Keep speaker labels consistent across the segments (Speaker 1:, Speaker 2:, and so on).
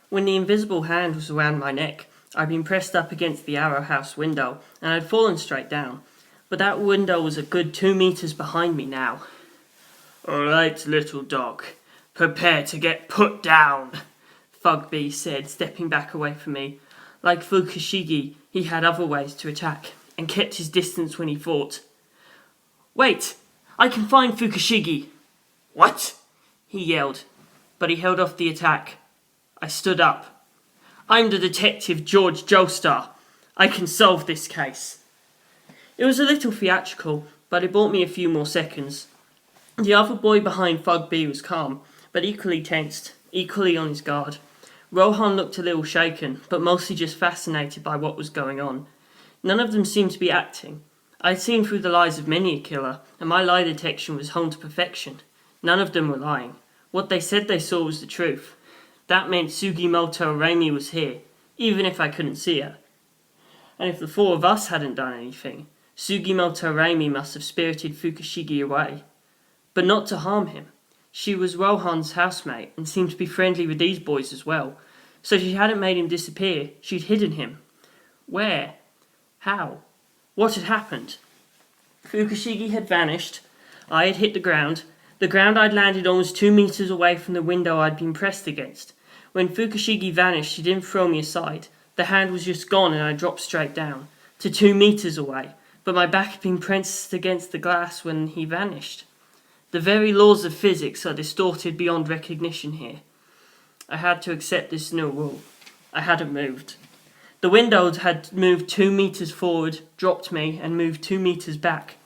Speaker 1: When the invisible hand was around my neck, I'd been pressed up against the arrow house window, and I'd fallen straight down. But that window was a good 2 meters behind me now. "All right, little dog. Prepare to get put down," Fugby said, stepping back away from me. Like Fukushigi, he had other ways to attack, and kept his distance when he fought. "Wait! I can find Fukushigi!" "What?" he yelled, but he held off the attack. I stood up. "I'm the detective Jorge Joestar. I can solve this case." It was a little theatrical, but it bought me a few more seconds. The other boy behind Fugby was calm, but equally tensed, equally on his guard. Rohan looked a little shaken, but mostly just fascinated by what was going on. None of them seemed to be acting. I'd seen through the lies of many a killer, and my lie detection was honed to perfection. None of them were lying. What they said they saw was the truth. That meant Sugimoto Reimi was here, even if I couldn't see her. And if the four of us hadn't done anything, Sugimoto Reimi must have spirited Fukushigi away. But not to harm him. She was Rohan's housemate and seemed to be friendly with these boys as well. So she hadn't made him disappear, she'd hidden him. Where? How? What had happened? Fukushigi had vanished. I had hit the ground. The ground I'd landed on was 2 meters away from the window I'd been pressed against. When Fukushigi vanished, she didn't throw me aside. The hand was just gone and I dropped straight down, to 2 meters away. But my back had been pressed against the glass when he vanished. The very laws of physics are distorted beyond recognition here. I had to accept this new rule. I hadn't moved. The window had moved 2 meters forward, dropped me, and moved 2 meters back.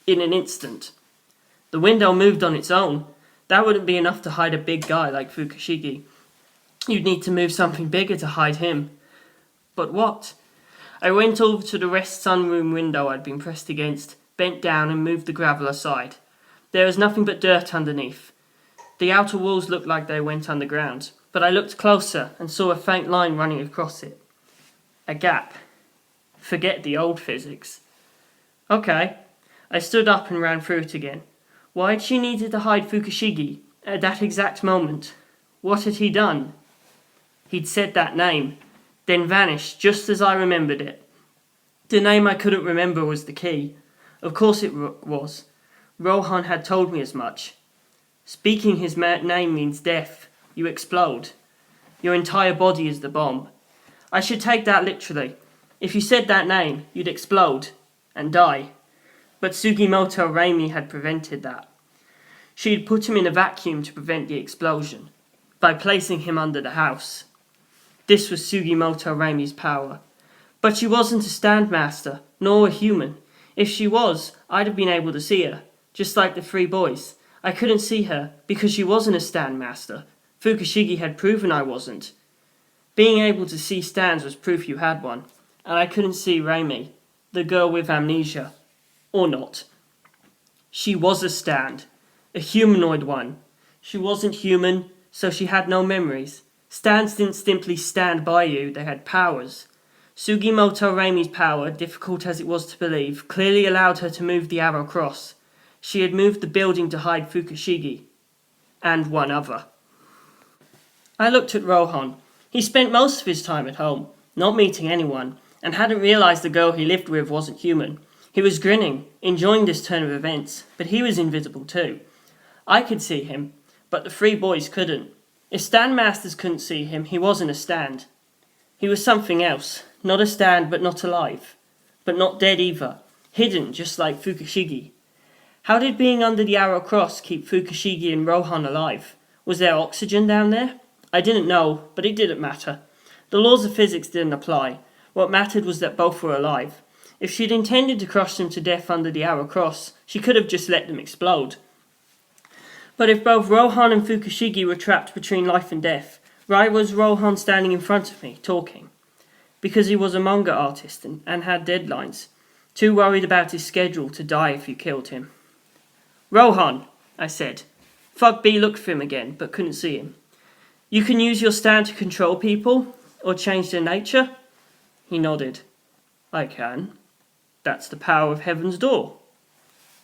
Speaker 1: In an instant. The window moved on its own. That wouldn't be enough to hide a big guy like Fukushigi. You'd need to move something bigger to hide him. But what? I went over to the rest sunroom window I'd been pressed against, bent down and moved the gravel aside. There was nothing but dirt underneath. The outer walls looked like they went underground, but I looked closer and saw a faint line running across it. A gap. Forget the old physics. Okay. I stood up and ran through it again. Why had she needed to hide Fukushigi at that exact moment? What had he done? He'd said that name, then vanished just as I remembered it. The name I couldn't remember was the key. Of course it was. Rohan had told me as much. Speaking his name means death. You explode. Your entire body is the bomb. I should take that literally. If you said that name, you'd explode and die. But Sugimoto Reimi had prevented that. She had put him in a vacuum to prevent the explosion, by placing him under the house. This was Sugimoto Reimi's power. But she wasn't a Standmaster, nor a human. If she was, I'd have been able to see her. Just like the 3 boys. I couldn't see her because she wasn't a Standmaster. Fukushigi had proven I wasn't. Being able to see stands was proof you had one. And I couldn't see Reimi, the girl with amnesia. Or not. She was a stand. A humanoid one. She wasn't human, so she had no memories. Stands didn't simply stand by you, they had powers. Sugimoto Reimi's power, difficult as it was to believe, clearly allowed her to move the arrow cross. She had moved the building to hide Fukushigi. And one other. I looked at Rohan. He spent most of his time at home, not meeting anyone, and hadn't realised the girl he lived with wasn't human. He was grinning, enjoying this turn of events, but he was invisible too. I could see him, but the 3 boys couldn't. If Standmasters couldn't see him, he wasn't a stand. He was something else, not a stand but not alive. But not dead either, hidden just like Fukushigi. How did being under the arrow cross keep Fukushigi and Rohan alive? Was there oxygen down there? I didn't know, but it didn't matter. The laws of physics didn't apply. What mattered was that both were alive. If she'd intended to crush them to death under the arrow cross, she could have just let them explode. But if both Rohan and Fukushigi were trapped between life and death, why was Rohan standing in front of me, talking? Because he was a manga artist and had deadlines. Too worried about his schedule to die if you killed him. "Rohan," I said. Fugby looked for him again, but couldn't see him. "You can use your stand to control people, or change their nature?" He nodded. "I can. That's the power of Heaven's Door."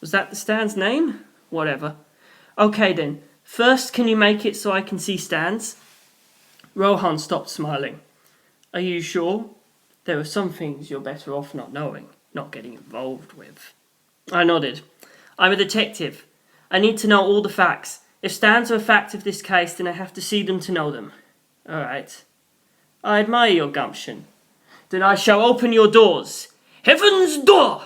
Speaker 1: Was that the stand's name? Whatever. "Okay then. First, can you make it so I can see stands?" Rohan stopped smiling. Are you sure? There are some things you're better off not knowing, not getting involved with. I nodded. I'm a detective. I need to know all the facts. If stands are a fact of this case, then I have to see them to know them. All right. I admire your gumption. Then I shall open your doors. Heaven's door!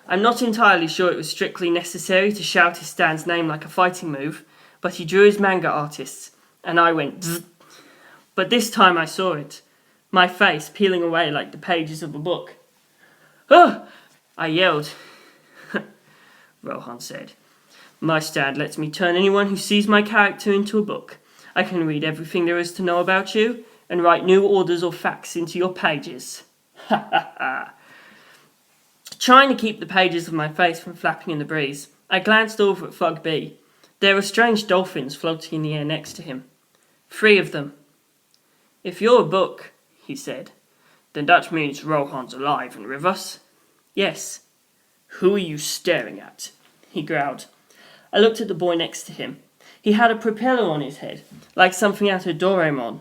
Speaker 1: I'm not entirely sure it was strictly necessary to shout his stand's name like a fighting move, but he drew his manga artists, and I went zzz. But this time I saw it, my face peeling away like the pages of a book. Oh! I yelled. Rohan said. My stand lets me turn anyone who sees my character into a book. I can read everything there is to know about you, and write new orders or facts into your pages. Ha ha ha. Trying to keep the pages of my face from flapping in the breeze, I glanced over at Fug B. There were strange dolphins floating in the air next to him. 3 of them. If you're a book, he said, then that means Rohan's alive and with us? Yes. Who are you staring at? He growled. I looked at the boy next to him. He had a propeller on his head, like something out of Doraemon.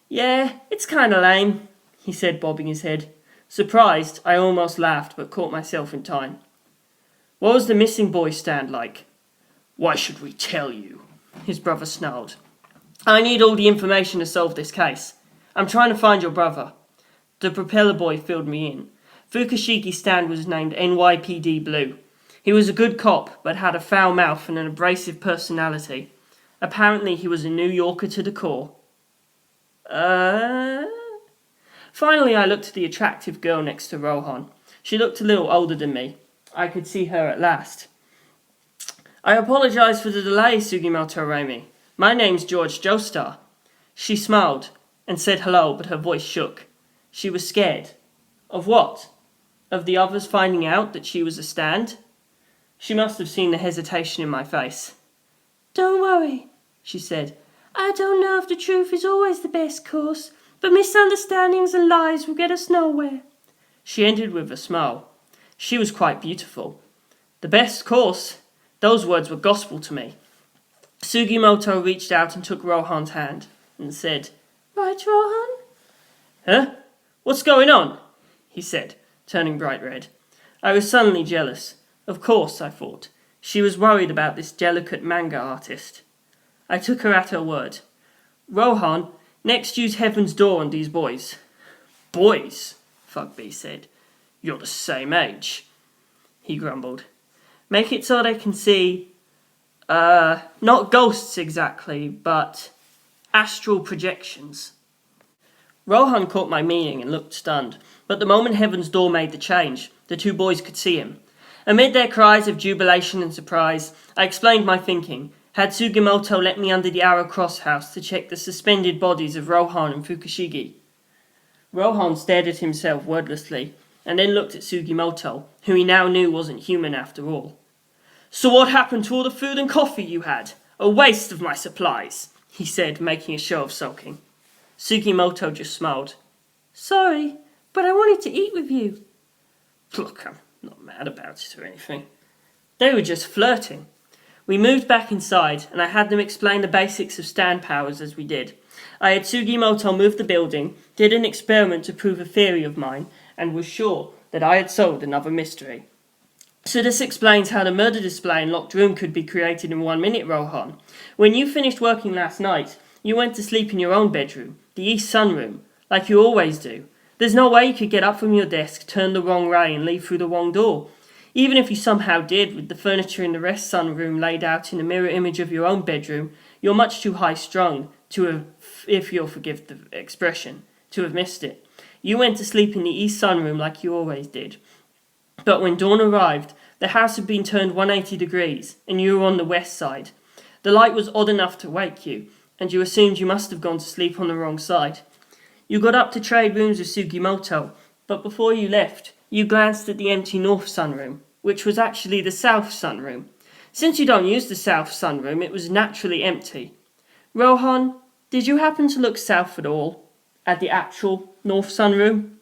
Speaker 1: Yeah, it's kinda lame, he said, bobbing his head. Surprised, I almost laughed, but caught myself in time. What was the missing boy's stand like? Why should we tell you? His brother snarled. I need all the information to solve this case. I'm trying to find your brother. The propeller boy filled me in. Fukushiki's stand was named NYPD Blue. He was a good cop, but had a foul mouth and an abrasive personality. Apparently he was a New Yorker to the core. Finally I looked at the attractive girl next to Rohan. She looked a little older than me. I could see her at last. I apologise for the delay, Sugimoto Reimi. My name's Jorge Joestar. She smiled and said hello, but her voice shook. She was scared. Of what? Of the others finding out that she was a stand? She must have seen the hesitation in my face. Don't worry, she said. I don't know if the truth is always the best course, but misunderstandings and lies will get us nowhere. She ended with a smile. She was quite beautiful. The best course? Those words were gospel to me. Sugimoto reached out and took Rohan's hand and said, Right, Rohan? Huh? What's going on? He said, turning bright red. I was suddenly jealous. Of course, I thought. She was worried about this delicate manga artist. I took her at her word. Rohan, next use Heaven's Door on these boys. Boys? Fugby said. You're the same age. He grumbled. Make it so they can see, not ghosts exactly, but astral projections. Rohan caught my meaning and looked stunned, but the moment Heaven's Door made the change, the 2 boys could see him. Amid their cries of jubilation and surprise, I explained my thinking. Had Sugimoto let me under the Arrow Cross house to check the suspended bodies of Rohan and Fukushiki? Rohan stared at himself wordlessly, and then looked at Sugimoto, who he now knew wasn't human after all. So what happened to all the food and coffee you had? A waste of my supplies, he said, making a show of sulking. Sugimoto just smiled. Sorry, but I wanted to eat with you. Look, I'm not mad about it or anything. They were just flirting. We moved back inside, and I had them explain the basics of stand powers as we did. I had Sugimoto move the building, did an experiment to prove a theory of mine, and was sure that I had solved another mystery. So this explains how the murder display and locked room could be created in 1 minute, Rohan. When you finished working last night, you went to sleep in your own bedroom, the East Sunroom, like you always do. There's no way you could get up from your desk, turn the wrong way and leave through the wrong door. Even if you somehow did, with the furniture in the rest sunroom laid out in a mirror image of your own bedroom, you're much too high-strung to have, if you'll forgive the expression, to have missed it. You went to sleep in the East Sunroom like you always did. But when dawn arrived, the house had been turned 180 degrees, and you were on the west side. The light was odd enough to wake you, and you assumed you must have gone to sleep on the wrong side. You got up to trade rooms with Sugimoto, but before you left, you glanced at the empty north sunroom, which was actually the south sunroom. Since you don't use the south sunroom, it was naturally empty. Rohan, did you happen to look south at all? At the actual north sunroom?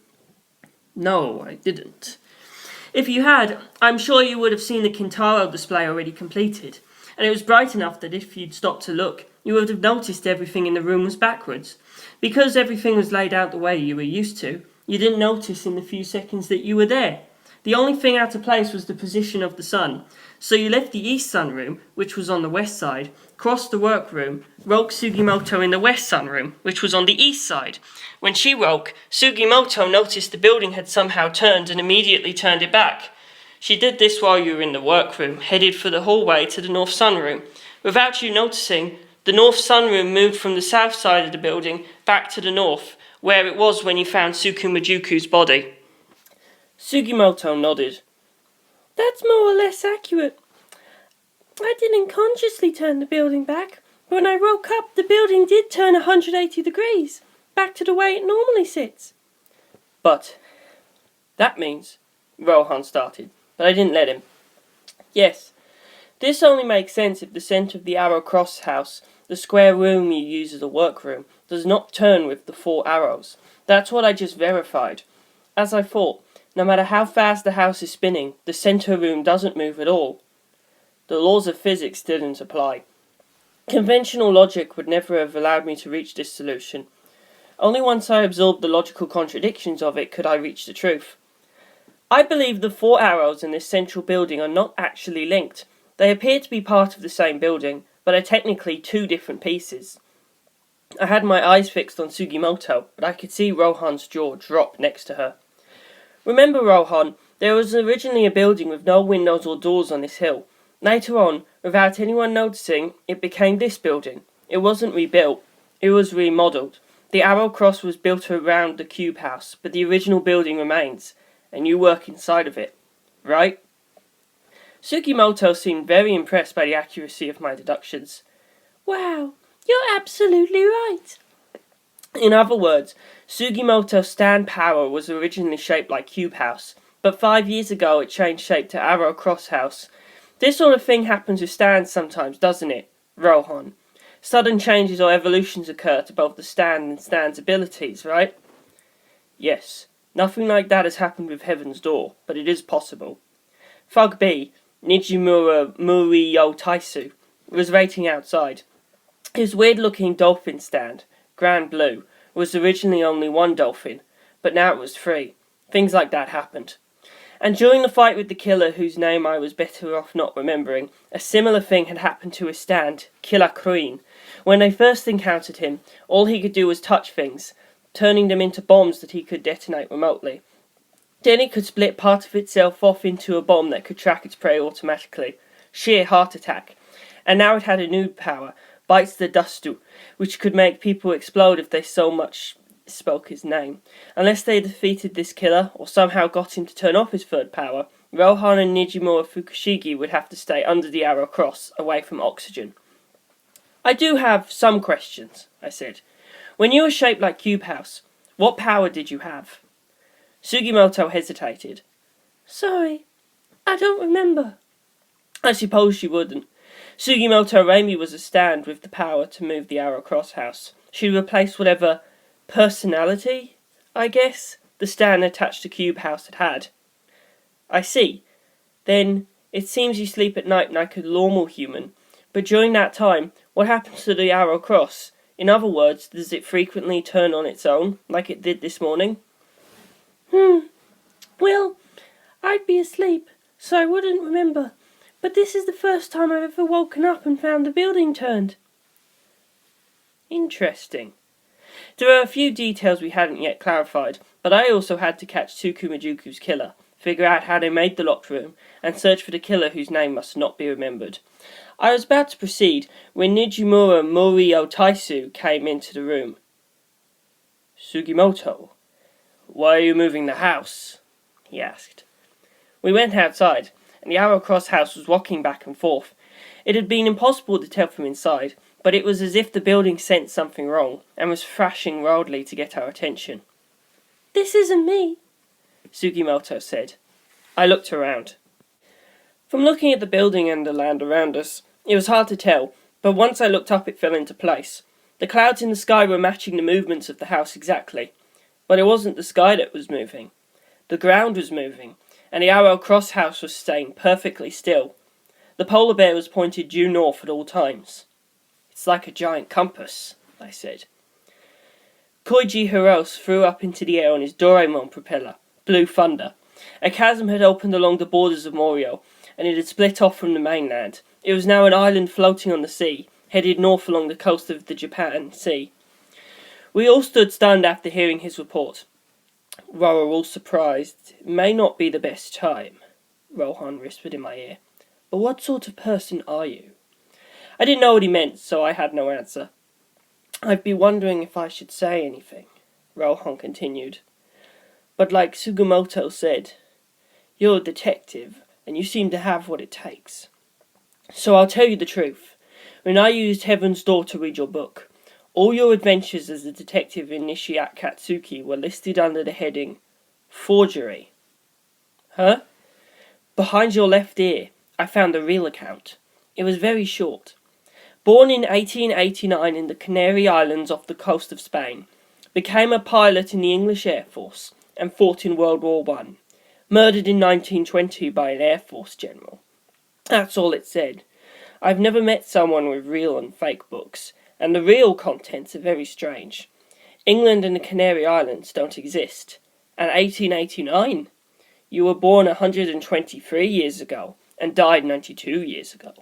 Speaker 1: No, I didn't. If you had, I'm sure you would have seen the Kintaro display already completed, and it was bright enough that if you'd stopped to look, you would have noticed everything in the room was backwards. Because everything was laid out the way you were used to, you didn't notice in the few seconds that you were there. The only thing out of place was the position of the sun. So you left the east sunroom, which was on the west side, crossed the workroom, woke Sugimoto in the west sunroom, which was on the east side. When she woke, Sugimoto noticed the building had somehow turned and immediately turned it back. She did this while you were in the workroom, headed for the hallway to the north sunroom. Without you noticing, the north sunroom moved from the south side of the building back to the north, where it was when you found Tsukumajuku's body. Sugimoto nodded.
Speaker 2: That's more or less accurate. I didn't consciously turn the building back, but when I woke up, the building did turn 180 degrees, back to the way it normally sits.
Speaker 1: But that means, Rohan started, but I didn't let him. Yes, this only makes sense if the centre of the arrow cross house, the square room you use as a workroom, does not turn with the 4 arrows. That's what I just verified. As I thought, no matter how fast the house is spinning, the centre room doesn't move at all. The laws of physics didn't apply. Conventional logic would never have allowed me to reach this solution. Only once I absorbed the logical contradictions of it could I reach the truth. I believe the 4 arrows in this central building are not actually linked. They appear to be part of the same building, but are technically 2 different pieces. I had my eyes fixed on Sugimoto, but I could see Rohan's jaw drop next to her. Remember, Rohan, there was originally a building with no windows or doors on this hill. Later on, without anyone noticing, it became this building. It wasn't rebuilt, it was remodelled. The arrow cross was built around the cube house, but the original building remains, and you work inside of it, right? Sugimoto seemed very impressed by the accuracy of my deductions.
Speaker 2: Wow, you're absolutely right.
Speaker 1: In other words, Sugimoto's stand power was originally shaped like Cube House, but 5 years ago it changed shape to Arrow Cross House. This sort of thing happens with stands sometimes, doesn't it, Rohan? Sudden changes or evolutions occur to both the stand and stand's abilities, right? Yes, nothing like that has happened with Heaven's Door, but it is possible. Thug B, Nijimura Morioh Taisu, was waiting outside. His weird-looking dolphin stand, Grand Blue, was originally only 1 dolphin, but now it was 3. Things like that happened. And during the fight with the killer, whose name I was better off not remembering, a similar thing had happened to his stand, Killer Queen. When they first encountered him, all he could do was touch things, turning them into bombs that he could detonate remotely. Then it could split part of itself off into a bomb that could track its prey automatically. Sheer heart attack. And now it had a new power, Bites the Dustu, which could make people explode if they so much spoke his name. Unless they defeated this killer, or somehow got him to turn off his 3rd power, Rohan and Nijimura Fukushigi would have to stay under the arrow cross, away from oxygen. I do have some questions, I said. When you were shaped like Cube House, what power did you have? Sugimoto hesitated.
Speaker 2: Sorry, I don't remember.
Speaker 1: I suppose you wouldn't. Sugimoto Reimi was a stand with the power to move the arrow cross house. She replaced whatever personality, I guess, the stand attached to Cube House had. I see. Then it seems you sleep at night like a normal human. But during that time, what happens to the arrow cross? In other words, does it frequently turn on its own, like it did this morning?
Speaker 2: Well, I'd be asleep, so I wouldn't remember. But this is the first time I've ever woken up and found the building turned.
Speaker 1: Interesting. There are a few details we hadn't yet clarified, but I also had to catch Tsukumajuku's killer, figure out how they made the locked room, and search for the killer whose name must not be remembered. I was about to proceed when Nijimura Morioh Taisu came into the room. Sugimoto, why are you moving the house? He asked. We went outside, and the Arrow Cross house was rocking back and forth. It had been impossible to tell from inside, but it was as if the building sensed something wrong, and was thrashing wildly to get our attention.
Speaker 2: This isn't me,
Speaker 1: Sugimoto said. I looked around. From looking at the building and the land around us, it was hard to tell, but once I looked up it fell into place. The clouds in the sky were matching the movements of the house exactly, but it wasn't the sky that was moving. The ground was moving, and the Arrow Cross house was staying perfectly still. The polar bear was pointed due north at all times. It's like a giant compass, I said. Koiji Hiros flew up into the air on his Doraemon propeller, Blue Thunder. A chasm had opened along the borders of Morioh, and it had split off from the mainland. It was now an island floating on the sea, headed north along the coast of the Japan Sea. We all stood stunned after hearing his report. We were all surprised. It may not be the best time, Rohan whispered in my ear. But what sort of person are you? I didn't know what he meant, so I had no answer. I've been wondering if I should say anything, Rohan continued. But like Sugimoto said, you're a detective, and you seem to have what it takes. So I'll tell you the truth. When I used Heaven's Door to read your book, all your adventures as a detective in Nishiakatsuki were listed under the heading Forgery. Huh? Behind your left ear, I found a real account. It was very short. Born in 1889 in the Canary Islands off the coast of Spain, became a pilot in the English Air Force and fought in World War I. Murdered in 1920 by an Air Force general. That's all it said. I've never met someone with real and fake books, and the real contents are very strange. England and the Canary Islands don't exist. And 1889? You were born 123 years ago and died 92 years ago.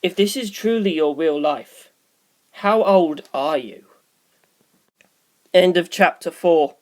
Speaker 1: If this is truly your real life, how old are you? End of chapter 4.